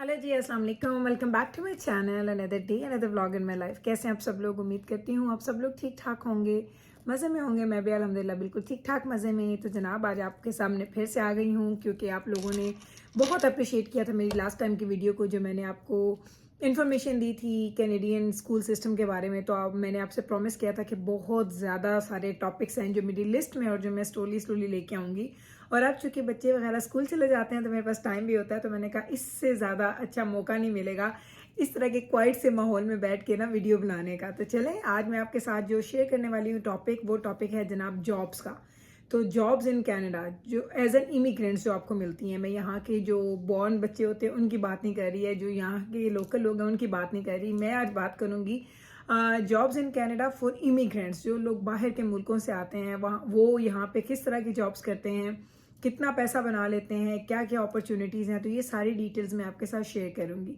Hello ji, अस्सलाम वालेकुम। Welcome back to my channel, another day another vlog in my life. कैसे हैं आप सब लोग? उम्मीद करती हूँ आप सब लोग ठीक ठाक होंगे, मज़े में होंगे। मैं भी अल्हम्दुलिल्लाह बिल्कुल ठीक ठाक मज़े में। तो जनाब आज आपके सामने फिर से आ गई हूँ क्योंकि आप लोगों ने बहुत अप्रिशिएट किया था मेरी लास्ट टाइम की वीडियो को, जो मैंने आपको इन्फॉर्मेशन दी थी कैनेडियन स्कूल सिस्टम के बारे में। तो अब मैंने आपसे प्रॉमिस किया था कि बहुत ज़्यादा सारे टॉपिक्स हैं जो मेरी लिस्ट में और जो मैं स्लोली स्लोली लेके आऊँगी। और अब चूंकि बच्चे वगैरह स्कूल चले जाते हैं तो मेरे पास टाइम भी होता है, तो मैंने कहा इससे ज़्यादा अच्छा मौका नहीं मिलेगा इस तरह के क्वाइट से माहौल में बैठ के ना वीडियो बनाने का। तो चलें, आज मैं आपके साथ जो शेयर करने वाली हूँ टॉपिक, वो टॉपिक है जनाब जॉब्स का। तो जॉब्स इन कनाडा जो एज एन इमिग्रेंट्स जो आपको मिलती हैं, मैं यहाँ के जो बॉर्न बच्चे होते हैं उनकी बात नहीं कर रही है, जो यहाँ के लोकल लोग हैं उनकी बात नहीं कर रही। मैं आज बात करूँगी jobs in Canada for immigrants, जो लोग बाहर के मुल्कों से आते हैं, वहाँ वो यहाँ पे किस तरह की जॉब्स करते हैं, कितना पैसा बना लेते हैं, क्या क्या अपॉर्चुनिटीज़ हैं। तो ये सारी डिटेल्स मैं आपके साथ शेयर करूँगी।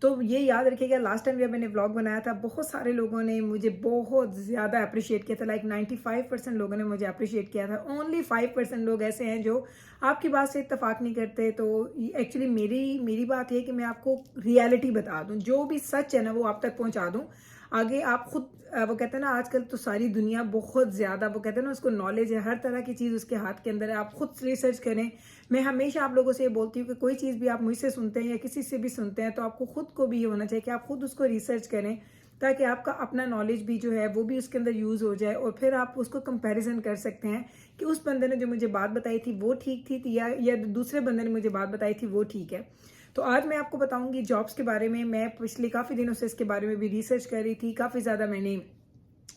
तो ये याद रखिएगा, लास्ट टाइम जब मैंने व्लॉग बनाया था बहुत सारे लोगों ने मुझे बहुत ज़्यादा अप्रिशिएट किया था। लाइक 95% लोगों ने मुझे अप्रिशिएट किया था। ओनली 5% लोग ऐसे हैं जो आपकी बात से इत्तेफाक नहीं करते। तो एक्चुअली मेरी बात है कि मैं आपको रियलिटी बता दूं, जो भी सच है ना वो आप तक पहुंचा दूं। आगे आप खुद वो कहते हैं ना, आजकल तो सारी दुनिया बहुत ज़्यादा, वो कहते हैं ना, उसको नॉलेज है, हर तरह की चीज़ उसके हाथ के अंदर है। आप खुद रिसर्च करें। मैं हमेशा आप लोगों से ये बोलती हूँ कि कोई चीज़ भी आप मुझसे सुनते हैं या किसी से भी सुनते हैं तो आपको खुद को भी ये होना चाहिए कि आप खुद उसको रिसर्च करें, ताकि आपका अपना नॉलेज भी जो है वो भी उसके अंदर यूज़ हो जाए। और फिर आप उसको कंपैरिजन कर सकते हैं कि उस बंदे ने जो मुझे बात बताई थी वो ठीक थी या दूसरे बंदे ने मुझे बात बताई थी वो ठीक है। तो आज मैं आपको बताऊंगी जॉब्स के बारे में। मैं पिछले काफ़ी दिनों से इसके बारे में भी रिसर्च कर रही थी, काफ़ी ज़्यादा मैंने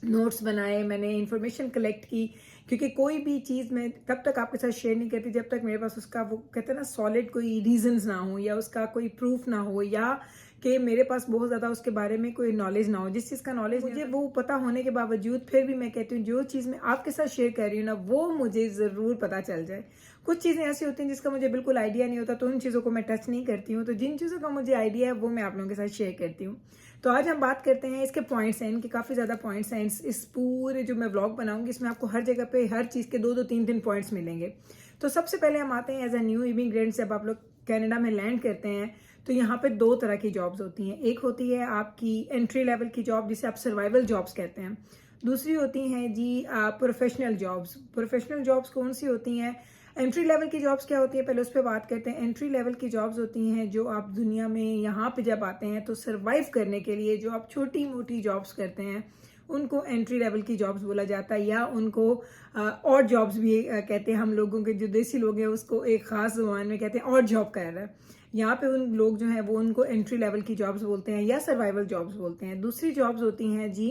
नोट्स बनाए, मैंने इन्फॉर्मेशन कलेक्ट की, क्योंकि कोई भी चीज़ मैं तब तक आपके साथ शेयर नहीं करती जब तक मेरे पास उसका, वो कहते हैं ना, सॉलिड कोई रीजंस ना हो या उसका कोई प्रूफ ना हो, या कि मेरे पास बहुत ज़्यादा उसके बारे में कोई नॉलेज ना हो। जिस चीज़ का नॉलेज मुझे वो पता होने के बावजूद फिर भी मैं कहती हूँ जो चीज़ मैं आपके साथ शेयर कर रही हूँ ना वो मुझे ज़रूर पता चल जाए। कुछ चीज़ें ऐसी होती हैं जिसका मुझे बिल्कुल आइडिया नहीं होता, तो उन चीज़ों को मैं टच नहीं करती हूँ। तो जिन चीज़ों का मुझे आइडिया है वो मैं आप लोगों के साथ शेयर करती हूँ। तो आज हम बात करते हैं, इसके पॉइंट्स हैं, इनके काफ़ी ज़्यादा पॉइंट्स हैं। इस पूरे जो मैं व्लॉग बनाऊंगी इसमें आपको हर जगह पे हर चीज़ के दो दो तीन तीन पॉइंट्स मिलेंगे। तो सबसे पहले हम आते हैं एज अ न्यू इमिग्रेंट, जब आप लोग कनाडा में लैंड करते हैं तो यहाँ पे दो तरह की जॉब्स होती हैं। एक होती है आपकी एंट्री लेवल की जॉब, जिसे आप सर्वाइवल जॉब्स कहते हैं। दूसरी होती हैं जी प्रोफेशनल जॉब्स। प्रोफेशनल जॉब्स कौन सी होती हैं? एंट्री लेवल की जॉब्स क्या होती है, पहले उस पर बात करते हैं। एंट्री लेवल की जॉब्स होती हैं जो आप दुनिया में यहाँ पे जब आते हैं तो सर्वाइव करने के लिए जो आप छोटी मोटी जॉब्स करते हैं उनको एंट्री लेवल की जॉब्स बोला जाता है, या उनको और जॉब्स भी कहते हैं। हम लोगों के जो देसी लोग हैं उसको एक खास जुबान में कहते हैं और जॉब कर रहा है। यहाँ पे उन लोग जो हैं वो उनको एंट्री लेवल की जॉब्स बोलते हैं या सर्वाइवल जॉब्स बोलते हैं। दूसरी जॉब्स होती हैं जी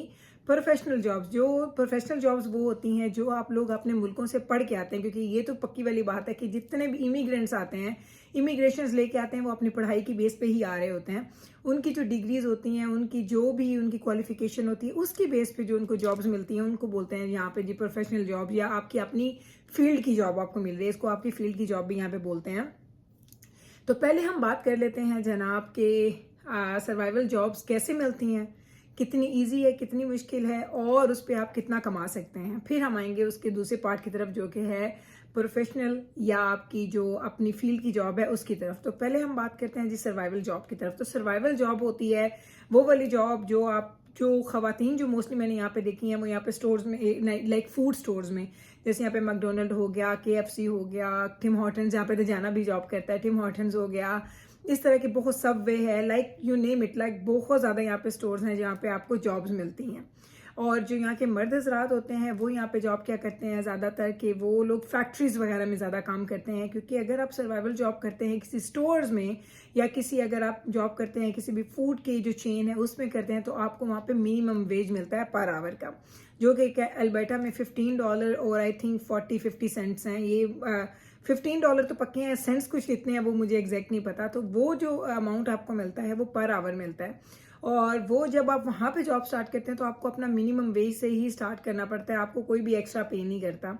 प्रोफेशनल जॉब्स। जो प्रोफेशनल जॉब्स वो होती हैं जो आप लोग अपने मुल्कों से पढ़ के आते हैं, क्योंकि ये तो पक्की वाली बात है कि जितने भी इमिग्रेंट्स आते हैं, इमिग्रेशन लेके आते हैं, वो अपनी पढ़ाई की बेस पे ही आ रहे होते हैं। उनकी जो डिग्रीज होती हैं, उनकी जो भी उनकी क्वालिफिकेशन होती है, उसकी बेस पे जो उनको जॉब्स मिलती हैं उनको बोलते हैं यहाँ पे जी प्रोफेशनल जॉब, या आपकी अपनी फील्ड की जॉब आपको मिल रही है, इसको आपकी फील्ड की जॉब भी यहाँ पे बोलते हैं। तो पहले हम बात कर लेते हैं जनाब के सर्वाइवल जॉब्स कैसे मिलती हैं, कितनी इजी है, कितनी मुश्किल है, और उस पर आप कितना कमा सकते हैं। फिर हम आएंगे उसके दूसरे पार्ट की तरफ जो कि है प्रोफेशनल या आपकी जो अपनी फील्ड की जॉब है उसकी तरफ। तो पहले हम बात करते हैं जी सर्वाइवल जॉब की तरफ। तो सर्वाइवल जॉब होती है वो वाली जॉब जो खवातीन जो मोस्टली मैंने यहाँ पे देखी हैं वो यहाँ पे स्टोर्स में, लाइक फूड स्टोर्स में, जैसे यहाँ पे मैकडोनल्ड हो गया, KFC हो गया, टिम हॉर्टन्स, यहाँ पे तो जाना भी जॉब करता है, टिम हॉर्टन्स हो गया, इस तरह के बहुत सबवे है, like you name it, like बहुत ज़्यादा यहाँ पे स्टोर्स हैं जहाँ पे आपको जॉब्स मिलती हैं। और जो यहाँ के मर्द हजरात होते हैं वो यहाँ पे जॉब क्या करते हैं ज़्यादातर, कि वो लोग फैक्ट्रीज वगैरह में ज़्यादा काम करते हैं। क्योंकि अगर आप सर्वाइवल जॉब करते हैं किसी स्टोर्स में, या अगर आप जॉब करते हैं किसी भी फूड की जो चेन है उसमें करते हैं, तो आपको वहाँ पे मिनिमम वेज मिलता है पर आवर का, जो कि अल्बर्टा में $15 और आई थिंक 40-50 सेंट्स हैं। ये $15 तो पक्के हैं, सेंट्स कुछ कितने हैं वो मुझे एग्जैक्ट नहीं पता। तो वो जो अमाउंट आपको मिलता है वो पर आवर मिलता है। और वो जब आप वहाँ पे जॉब स्टार्ट करते हैं तो आपको अपना मिनिमम वेज से ही स्टार्ट करना पड़ता है, आपको कोई भी एक्स्ट्रा पे नहीं करता।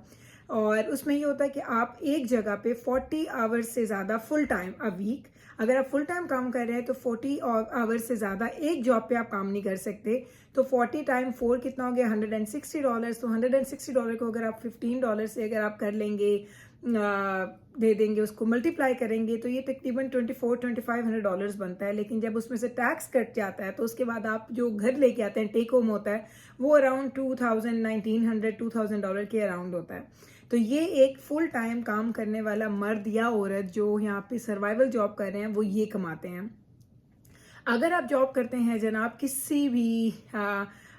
और उसमें ये होता है कि आप एक जगह पे 40 आवर्स से ज़्यादा फुल टाइम अ वीक, अगर आप फुल टाइम काम कर रहे हैं तो 40 आवर्स से ज़्यादा एक जॉब पे आप काम नहीं कर सकते। तो 40 टाइम 4 कितना हो गया, $160। तो $160 को अगर आप $15 से अगर आप कर लेंगे दे देंगे, उसको मल्टीप्लाई करेंगे तो ये तकरीबन $2400-2500 बनता है। लेकिन जब उसमें से टैक्स कट जाता है तो उसके बाद आप जो घर लेके आते हैं, टेक होम होता है, वो अराउंड $1900-2000 के अराउंड होता है। तो ये एक फुल टाइम काम करने वाला मर्द या औरत जो यहाँ पे सर्वाइवल जॉब कर रहे हैं वो ये कमाते हैं। अगर आप जॉब करते हैं जनाब किसी भी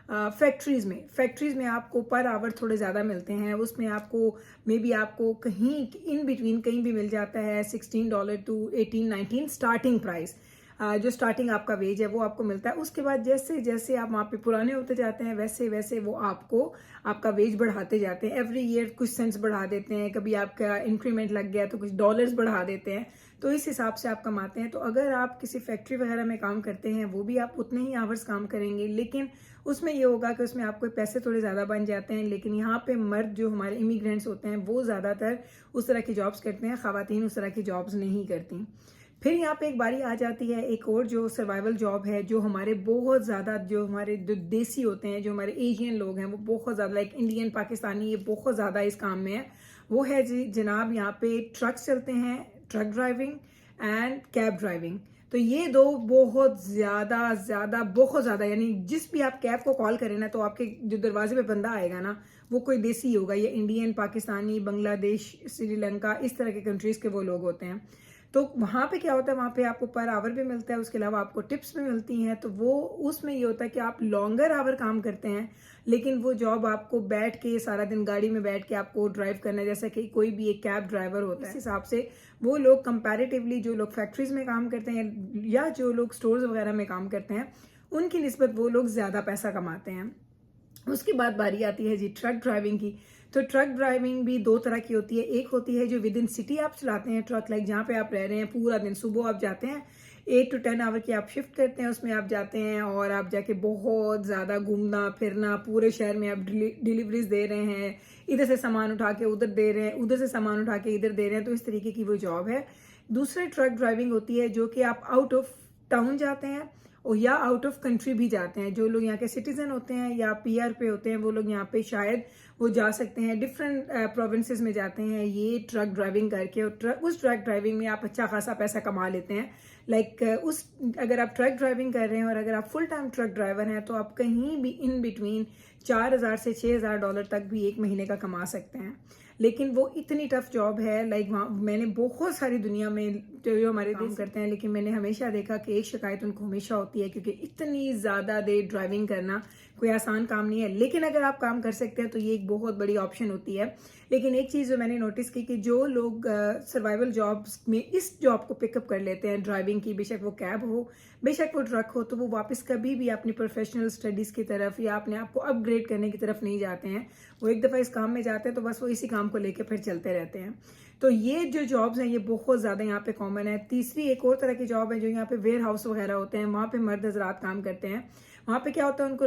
फैक्ट्रीज में आपको पर आवर थोड़े ज़्यादा मिलते हैं, उसमें आपको मे बी आपको कहीं इन बिटवीन कहीं भी मिल जाता है $16 to 18-19 स्टार्टिंग प्राइस, जो स्टार्टिंग आपका वेज है वो आपको मिलता है। उसके बाद जैसे जैसे आप वहाँ पे पुराने होते जाते हैं वैसे वैसे वो आपको आपका वेज बढ़ाते जाते हैं। एवरी ईयर कुछ सेंट्स बढ़ा देते हैं, कभी आपका इंक्रीमेंट लग गया तो कुछ डॉलर्स बढ़ा देते हैं, तो इस हिसाब से आप कमाते हैं। तो अगर आप किसी फैक्ट्री वगैरह में काम करते हैं वो भी आप उतने ही आवर्स काम करेंगे, लेकिन उसमें ये होगा कि उसमें आपको पैसे थोड़े ज़्यादा बन जाते हैं। लेकिन यहाँ पे मर्द जो हमारे इमिग्रेंट्स होते हैं वो ज़्यादातर उस तरह की जॉब्स करते हैं, ख़वातीन उस तरह की जॉब्स नहीं करती। फिर यहाँ पे एक बारी आ जाती है एक और जो सर्वाइवल जॉब है, जो हमारे बहुत ज़्यादा जो हमारे जो देसी होते हैं, जो हमारे एशियन लोग हैं वो बहुत ज़्यादा लाइक इंडियन पाकिस्तानी ये बहुत ज़्यादा इस काम में है। वो है जी जनाब यहाँ पे ट्रक्स चलते हैं, truck driving and cab driving. तो ये दो बहुत ज़्यादा यानी जिस भी आप कैब को कॉल करें ना तो आपके जो दरवाजे पे बंदा आएगा ना वो कोई देसी होगा, या इंडियन, पाकिस्तानी, बांग्लादेश, श्रीलंका, इस तरह के कंट्रीज़ के वो लोग होते हैं। तो वहाँ पे क्या होता है, वहाँ पे आपको पर आवर भी मिलता है, उसके अलावा आपको टिप्स भी मिलती हैं। तो वो उसमें ये होता है कि आप लॉन्गर आवर काम करते हैं, लेकिन वो जॉब आपको बैठ के सारा दिन गाड़ी में बैठ के आपको ड्राइव करना है, जैसा कि कोई भी एक कैब ड्राइवर होता है। इस हिसाब से वो लोग कंपैरेटिवली जो लोग फैक्ट्रीज में काम करते हैं या जो लोग स्टोर्स वगैरह में काम करते हैं उनकी निस्बत वो लोग ज़्यादा पैसा कमाते हैं। उसके बाद बारी आती है जी ट्रक ड्राइविंग की। तो ट्रक ड्राइविंग भी दो तरह की होती है। एक होती है जो विद इन सिटी आप चलाते हैं ट्रक, लाइक जहाँ पे आप रह रहे हैं पूरा दिन, सुबह आप जाते हैं 8 to 10 आवर की आप शिफ्ट करते हैं, उसमें आप जाते हैं और आप जाके बहुत ज़्यादा घूमना फिरना, पूरे शहर में आप डिलीवरीज दे रहे हैं, इधर से सामान उठा के उधर दे रहे हैं, उधर से सामान उठा के इधर दे रहे हैं, तो इस तरीके की वो जॉब है। दूसरे ट्रक ड्राइविंग होती है जो कि आप आउट ऑफ टाउन जाते हैं और या आउट ऑफ कंट्री भी जाते हैं। जो लोग यहाँ के सिटीजन होते हैं या पीआर पे होते हैं वो लोग यहाँ पे शायद वो जा सकते हैं, डिफरेंट प्रोविंसेस में जाते हैं ये ट्रक ड्राइविंग करके, और उस ट्रक ड्राइविंग में आप अच्छा खासा पैसा कमा लेते हैं। लाइक अगर आप ट्रक ड्राइविंग कर रहे हैं और अगर आप फुल टाइम ट्रक ड्राइवर हैं तो आप कहीं भी इन बिटवीन $4000 से $6000 तक भी एक महीने का कमा सकते हैं। लेकिन वो इतनी टफ जॉब है, लाइक वहाँ मैंने बहुत सारी दुनिया में जो हमारे देश करते हैं, लेकिन मैंने हमेशा देखा कि एक शिकायत उनको हमेशा होती है क्योंकि इतनी ज़्यादा देर ड्राइविंग करना कोई आसान काम नहीं है। लेकिन अगर आप काम कर सकते हैं तो ये एक बहुत बड़ी ऑप्शन होती है। लेकिन एक चीज़ जो मैंने नोटिस की कि जो लोग सर्वाइवल जॉब्स में इस जॉब को पिकअप कर लेते हैं ड्राइविंग की, बेशक वो कैब हो बेशक वो ट्रक हो, तो वो वापस कभी भी अपनी प्रोफेशनल स्टडीज़ की तरफ या अपने आप को अपग्रेड करने की तरफ नहीं जाते हैं। वो एक दफ़ा इस काम में जाते हैं तो बस वो इसी काम को लेकर फिर चलते रहते हैं। तो ये जो जॉब्स हैं ये बहुत ज़्यादा यहाँ पे कॉमन है। तीसरी एक और तरह की जॉब है जो यहाँ पे वेयर हाउस वगैरह होते हैं, वहाँ पे मर्द हजरात काम करते हैं। वहाँ पे क्या होता है, उनको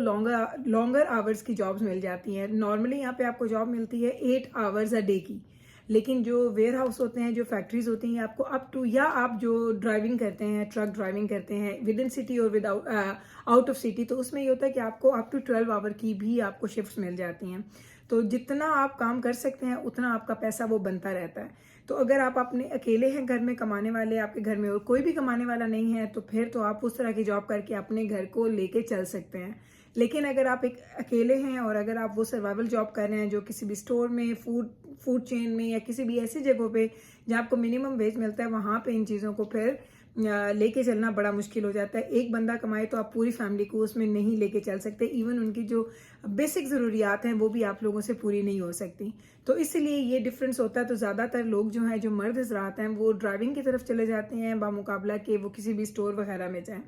लॉन्गर आवर्स की जॉब्स मिल जाती हैं। नॉर्मली यहाँ पे आपको जॉब मिलती है 8 आवर्स अ डे की, लेकिन जो वेयर हाउस होते हैं, जो फैक्ट्रीज होती हैं, आपको अप टू, या आप जो ड्राइविंग करते हैं, ट्रक ड्राइविंग करते हैं विद इन सिटी और विद आउट ऑफ सिटी, तो उसमें ये होता है कि आपको अप टू 12 आवर की भी आपको शिफ्ट्स मिल जाती हैं। तो जितना आप काम कर सकते हैं उतना आपका पैसा वो बनता रहता है। तो अगर आप अपने अकेले हैं घर में कमाने वाले, आपके घर में और कोई भी कमाने वाला नहीं है, तो फिर तो आप उस तरह की जॉब करके अपने घर को लेके चल सकते हैं। लेकिन अगर आप एक अकेले हैं और अगर आप वो सर्वाइवल जॉब कर रहे हैं जो किसी भी स्टोर में, फूड चेन में या किसी भी ऐसी जगहों पे जहाँ आपको मिनिमम वेज मिलता है, वहाँ पे इन चीज़ों को फिर लेके चलना बड़ा मुश्किल हो जाता है। एक बंदा कमाए तो आप पूरी फैमिली को उसमें नहीं लेके चल सकते। इवन उनकी जो बेसिक ज़रूरियात हैं वो भी आप लोगों से पूरी नहीं हो सकती। तो इसलिए ये डिफरेंस होता है। तो ज़्यादातर लोग जो हैं, जो मर्द हज़रात हैं, वो ड्राइविंग की तरफ चले जाते हैं बामुकाबला के वो किसी भी स्टोर वगैरह में जाएँ।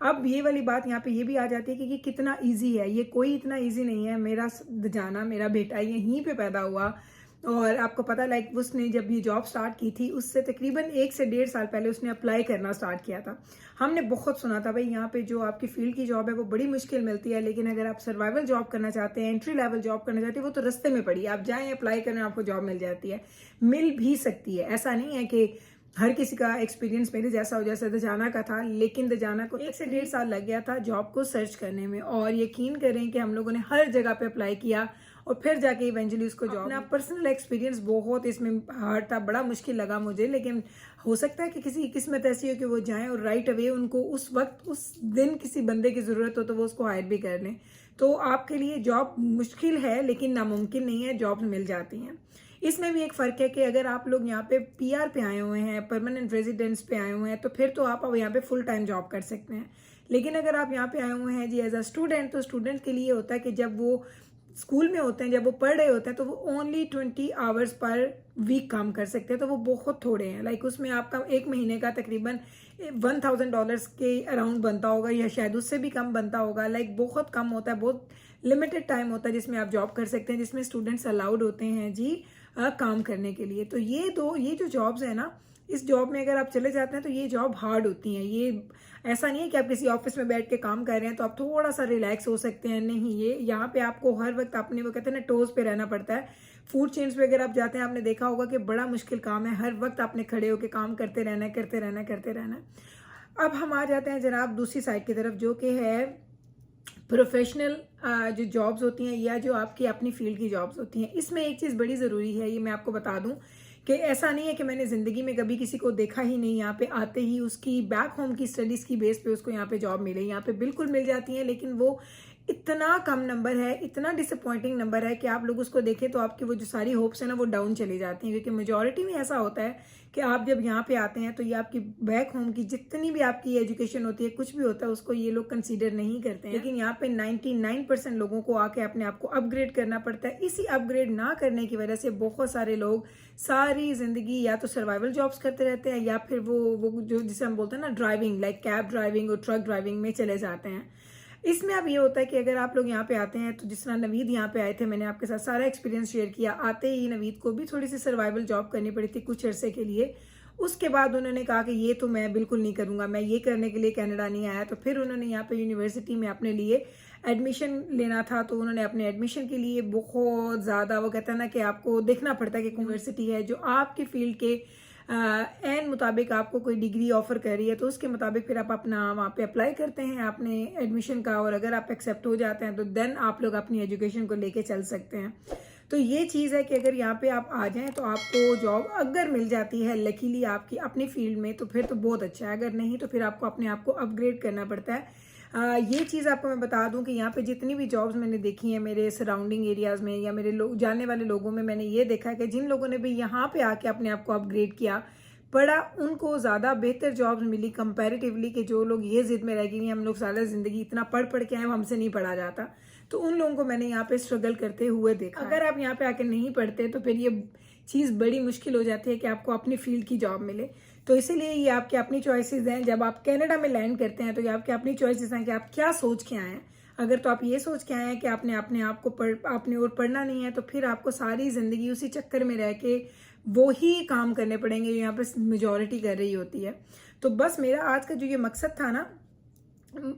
अब ये वाली बात यहाँ पे ये भी आ जाती है कि ये कितना ईजी है। ये कोई इतना ईजी नहीं है। मेरा जाना, मेरा बेटा यहीं पे पैदा हुआ और आपको पता, लाइक उसने जब ये जॉब स्टार्ट की थी उससे तकरीबन 1 से 1.5 साल पहले उसने अप्लाई करना स्टार्ट किया था। हमने बहुत सुना था भाई यहाँ पे जो आपकी फील्ड की जॉब है वो बड़ी मुश्किल मिलती है, लेकिन अगर आप सर्वाइवल जॉब करना चाहते हैं, एंट्री लेवल जॉब करना चाहते हैं, वो तो रास्ते में पड़ी, आप जाएं अप्लाई करें, आपको जॉब मिल जाती है, मिल भी सकती है। ऐसा नहीं है कि हर किसी का एक्सपीरियंस मेरे जैसा हो, जैसे दजाना का था। लेकिन दजाना को 1 से 1.5 साल लग गया था जॉब को सर्च करने में, और यकीन करें कि हम लोगों ने हर जगह पे अप्लाई किया और फिर जाके इवेंचुअली उसको जॉब। अपना पर्सनल एक्सपीरियंस बहुत इसमें हार्ड था, बड़ा मुश्किल लगा मुझे, लेकिन हो सकता है कि किसी की किस्मत ऐसी हो कि वो जाएं और राइट अवे उनको उस वक्त उस दिन किसी बंदे की ज़रूरत हो तो वो उसको हायर भी कर लें। तो आपके लिए जॉब मुश्किल है लेकिन नामुमकिन नहीं है, जॉब मिल जाती हैं। इसमें भी एक फ़र्क है कि अगर आप लोग यहाँ पे पीआर पे आए हुए हैं, परमानेंट रेजिडेंस पे आए हुए हैं, तो फिर तो आप अब यहाँ पे फुल टाइम जॉब कर सकते हैं। लेकिन अगर आप यहाँ पे आए हुए हैं जी एज अ स्टूडेंट, तो स्टूडेंट के लिए होता है कि जब वो स्कूल में होते हैं, जब वो पढ़ रहे होते हैं, तो वो ओनली 20 आवर्स पर वीक काम कर सकते हैं। तो वो बहुत थोड़े हैं, लाइक उसमें आपका एक महीने का तकरीबन $1000 के अराउंड बनता होगा, या शायद उससे भी कम बनता होगा। लाइक बहुत कम होता है, बहुत लिमिटेड टाइम होता है जिसमें आप जॉब कर सकते हैं, जिसमें स्टूडेंट्स अलाउड होते हैं जी काम करने के लिए। तो ये जो जॉब्स है ना, इस जॉब में अगर आप चले जाते हैं तो ये जॉब हार्ड होती हैं। ये ऐसा नहीं है कि आप किसी ऑफिस में बैठ के काम कर रहे हैं तो आप थोड़ा सा रिलैक्स हो सकते हैं, नहीं। ये यहाँ पे आपको हर वक्त अपने वो कहते हैं ना टोज पे रहना पड़ता है। फूड चेन्स पे अगर आप जाते हैं, आपने देखा होगा कि बड़ा मुश्किल काम है, हर वक्त आपने खड़े होकर काम करते रहना है, करते रहना है, करते रहना है। अब हम आ जाते हैं जनाब दूसरी साइड की तरफ, जो कि है प्रोफेशनल जो जॉब्स होती हैं या जो आपकी अपनी फील्ड की जॉब्स होती हैं। इसमें एक चीज़ बड़ी ज़रूरी है, ये मैं आपको बता दूं कि ऐसा नहीं है कि मैंने ज़िंदगी में कभी किसी को देखा ही नहीं यहाँ पे आते ही उसकी बैक होम की स्टडीज़ की बेस पे उसको यहाँ पे जॉब मिले। यहाँ पे बिल्कुल मिल जाती है, लेकिन वो इतना कम नंबर है, इतना डिसअपॉइंटिंग नंबर है कि आप लोग उसको देखें तो आपकी वो जो सारी होप्स है ना वो डाउन चली जाती हैं। क्योंकि मेजॉरिटी में ऐसा होता है कि आप जब यहाँ पे आते हैं तो ये आपकी बैक होम की जितनी भी आपकी एजुकेशन होती है, कुछ भी होता है, उसको ये लोग कंसीडर नहीं करते हैं। लेकिन यहाँ पे 99% लोगों को आके अपने आप को अपग्रेड करना पड़ता है। इसी अपग्रेड ना करने की वजह से बहुत सारे लोग सारी जिंदगी या तो सर्वाइवल जॉब्स करते रहते हैं, या फिर वो जो जिसे हम बोलते हैं ना ड्राइविंग, लाइक कैब ड्राइविंग और ट्रक ड्राइविंग में चले जाते हैं। इसमें अब ये होता है कि अगर आप लोग यहाँ पे आते हैं, तो जिस तरह नवीद यहाँ पे आए थे, मैंने आपके साथ सारा एक्सपीरियंस शेयर किया। आते ही नवीद को भी थोड़ी सी सर्वाइवल जॉब करनी पड़ी थी कुछ अरसे के लिए। उसके बाद उन्होंने कहा कि ये तो मैं बिल्कुल नहीं करूँगा, मैं ये करने के लिए कनाडा नहीं आया। तो फिर उन्होंने यहाँ पे यूनिवर्सिटी में अपने लिए एडमिशन लेना था, तो उन्होंने अपने एडमिशन के लिए बहुत ज़्यादा वो कहते हैं ना कि आपको देखना पड़ता है कि यूनिवर्सिटी है जो आपकी फील्ड के एन मुताबिक आपको कोई डिग्री ऑफर कर रही है, तो उसके मुताबिक फिर आप अपना वहाँ पे अप्लाई करते हैं अपने एडमिशन का, और अगर आप एक्सेप्ट हो जाते हैं तो देन आप लोग अपनी एजुकेशन को लेके चल सकते हैं। तो ये चीज़ है कि अगर यहाँ पे आप आ जाएं तो आपको जॉब अगर मिल जाती है लकीली आपकी अपनी फील्ड में, तो फिर तो बहुत अच्छा है। अगर नहीं तो फिर आपको अपने आप को अपग्रेड करना पड़ता है। ये चीज़ आपको मैं बता दूं कि यहाँ पे जितनी भी जॉब्स मैंने देखी हैं मेरे सराउंडिंग एरियाज़ में या मेरे लोग जानने वाले लोगों में, मैंने ये देखा है कि जिन लोगों ने भी यहाँ पे आके अपने आप को अपग्रेड किया, पढ़ा, उनको ज़्यादा बेहतर जॉब्स मिली कंपैरेटिवली कि जो लोग ये जिद में रह गए हम लोग सारा ज़िंदगी इतना पढ़ के आए, हमसे नहीं पढ़ा जाता। तो उन लोगों को मैंने यहाँ पे स्ट्रगल करते हुए देखा। अगर आप यहाँ पे आके नहीं पढ़ते तो फिर ये चीज़ बड़ी मुश्किल हो जाती है कि आपको अपनी फील्ड की जॉब मिले। तो इसीलिए ये आपकी अपनी चॉइसेस हैं। जब आप कनाडा में लैंड करते हैं तो ये आपकी अपनी चॉइसेस हैं कि आप क्या सोच के आए हैं। अगर तो आप ये सोच के आए हैं कि आपने अपने आप को अपने और पढ़ना नहीं है, तो फिर आपको सारी ज़िंदगी उसी चक्कर में रह के वो ही काम करने पड़ेंगे यहाँ पर मेजॉरिटी कर रही होती है। तो बस मेरा आज का जो ये मकसद था ना,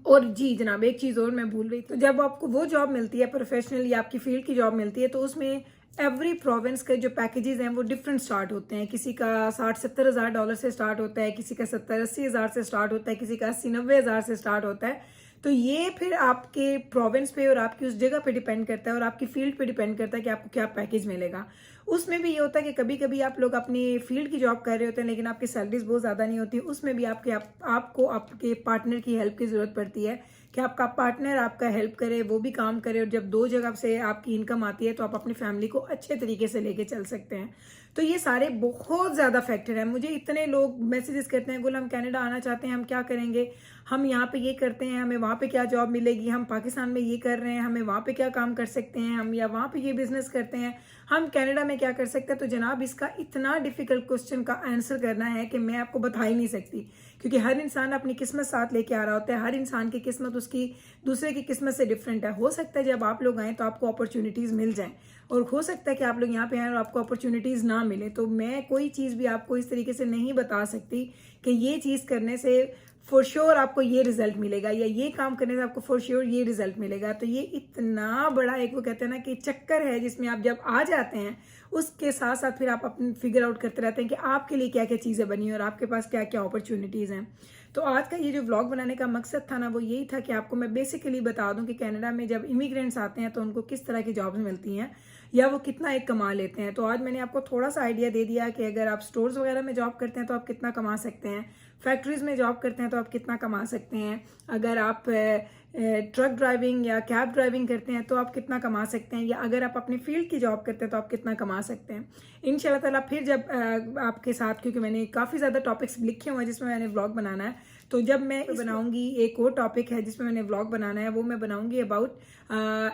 और जी जनाब एक चीज़ और मैं भूल रही थी, तो जब आपको वो जॉब मिलती है प्रोफेशनल या आपकी फील्ड की जॉब मिलती है, तो उसमें एवरी प्रोविंस के जो पैकेजेस हैं वो डिफरेंट स्टार्ट होते हैं। किसी का 60-70 हज़ार डॉलर से स्टार्ट होता है, किसी का 70-80 हज़ार से स्टार्ट होता है, किसी का 80-90 हज़ार से स्टार्ट होता है। तो ये फिर आपके प्रोविंस पे और आपकी उस जगह पे डिपेंड करता है और आपकी फील्ड पे डिपेंड करता है कि आपको क्या पैकेज मिलेगा। उसमें भी ये होता है कि कभी कभी आप लोग अपनी फील्ड की जॉब कर रहे होते हैं लेकिन आपकी सैलरीज बहुत ज़्यादा नहीं होती। उसमें भी आपको आपके पार्टनर की हेल्प की ज़रूरत पड़ती है कि आपका पार्टनर आपका हेल्प करे, वो भी काम करे, और जब दो जगह से आपकी इनकम आती है तो आप अपनी फैमिली को अच्छे तरीके से लेके चल सकते हैं। तो ये सारे बहुत ज़्यादा फैक्टर हैं। मुझे इतने लोग मैसेजेस करते हैं, गुल हम कनाडा आना चाहते हैं, हम क्या करेंगे, हम यहाँ पे ये करते हैं, हमें वहाँ पे क्या जॉब मिलेगी, हम पाकिस्तान में ये कर रहे हैं, हमें वहाँ पे क्या काम कर सकते हैं, हम या वहाँ पे ये बिजनेस करते हैं, हम कनाडा में क्या कर सकते हैं। तो जनाब इसका इतना डिफिकल्ट क्वेश्चन का आंसर करना है कि मैं आपको बता ही नहीं सकती, क्योंकि हर इंसान अपनी किस्मत साथ लेके आ रहा होता है। हर इंसान की किस्मत उसकी दूसरे की किस्मत से डिफरेंट है। हो सकता है जब आप लोग आएँ तो आपको अपॉर्चुनिटीज़ मिल जाएं, और हो सकता है कि आप लोग यहाँ पे आए और आपको अपॉर्चुनिटीज़ ना मिले। तो मैं कोई चीज़ भी आपको इस तरीके से नहीं बता सकती कि ये चीज़ करने से फॉर श्योर आपको ये रिजल्ट मिलेगा या ये काम करने से आपको फॉर श्योर ये रिजल्ट मिलेगा। तो ये इतना बड़ा एक वो कहते हैं ना कि चक्कर है, जिसमें आप जब आ जाते हैं उसके साथ साथ फिर आप अपने फिगर आउट करते रहते हैं कि आपके लिए क्या क्या चीज़ें बनी और आपके पास क्या क्या अपॉर्चुनिटीज़ हैं। तो आज का ये जो व्लॉग बनाने का मकसद था ना, वो यही था कि आपको मैं बेसिकली बता दूं कि कनाडा में जब इमिग्रेंट्स आते हैं तो उनको किस तरह की जॉब्स मिलती हैं या वो कितना एक कमा लेते हैं। तो आज मैंने आपको थोड़ा सा आइडिया दे दिया कि अगर आप स्टोर्स वगैरह में जॉब करते हैं तो आप कितना कमा सकते हैं, फैक्ट्रीज में जॉब करते हैं तो आप कितना कमा सकते हैं, अगर आप ट्रक ड्राइविंग या कैब ड्राइविंग करते हैं तो आप कितना कमा सकते हैं, या अगर आप अपनी फील्ड की जॉब करते हैं तो आप कितना कमा सकते हैं। इंशाल्लाह ताला फिर जब आपके साथ, क्योंकि मैंने काफ़ी ज़्यादा टॉपिक्स लिखे हुए हैं जिसमें मैंने व्लॉग बनाना है, तो जब मैं बनाऊंगी एक और टॉपिक है जिसमें मैंने व्लॉग बनाना है, वो मैं बनाऊंगी about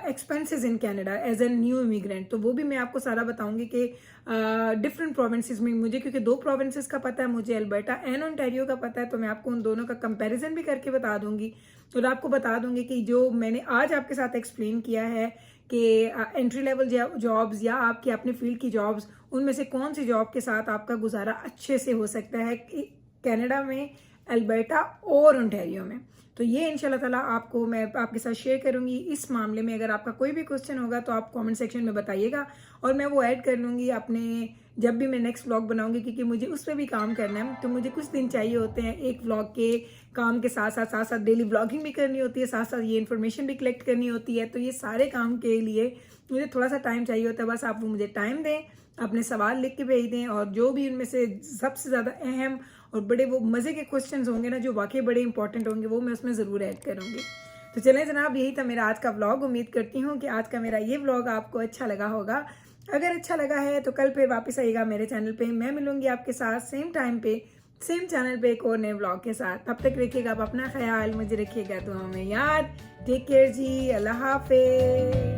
expenses in Canada as a new immigrant. तो वो भी मैं आपको सारा बताऊंगी कि डिफरेंट प्रोविंसेस में, मुझे क्योंकि 2 प्रोविंसेस का पता है, मुझे अल्बर्टा एंड ओंटारियो का पता है, तो मैं आपको उन दोनों का कंपैरिजन भी करके बता दूंगी और आपको बता दूंगी कि जो मैंने आज आपके साथ एक्सप्लेन किया है कि एंट्री लेवल जॉब्स या आपकी अपनी फील्ड की जॉब्स, उनमें से कौन सी जॉब के साथ आपका गुजारा अच्छे से हो सकता है कनाडा में, अल्बर्टा और ओंटारियो में। तो ये इंशाल्लाह ताला आपको मैं आपके साथ शेयर करूंगी। इस मामले में अगर आपका कोई भी क्वेश्चन होगा तो आप कमेंट सेक्शन में बताइएगा और मैं वो ऐड कर लूँगी अपने जब भी मैं नेक्स्ट व्लॉग बनाऊंगी, क्योंकि मुझे उस पर भी काम करना है। तो मुझे कुछ दिन चाहिए होते हैं एक व्लॉग के काम के साथ साथ डेली व्लॉगिंग भी करनी होती है, साथ साथ ये इन्फॉर्मेशन भी कलेक्ट करनी होती है। तो ये सारे काम के लिए मुझे थोड़ा सा टाइम चाहिए होता है। बस आप वो मुझे टाइम दें, अपने सवाल लिख के भेज दें और जो भी उनमें से सबसे ज़्यादा अहम और बड़े वो मज़े के क्वेश्चंस होंगे ना, जो वाकई बड़े इंपॉर्टेंट होंगे, वो मैं उसमें ज़रूर ऐड करूँगी। तो चलें जनाब, यही था मेरा आज का व्लॉग। उम्मीद करती हूँ कि आज का मेरा ये व्लॉग आपको अच्छा लगा होगा। अगर अच्छा लगा है तो कल फिर वापस आइएगा मेरे चैनल पे। मैं मिलूंगी आपके साथ सेम टाइम पे सेम चैनल पे एक और नए व्लॉग के साथ। तब तक रखिएगा आप अपना ख्याल, मुझे रखिएगा दुआ में याद। टेक केयर जी, अल्लाह हाफिज।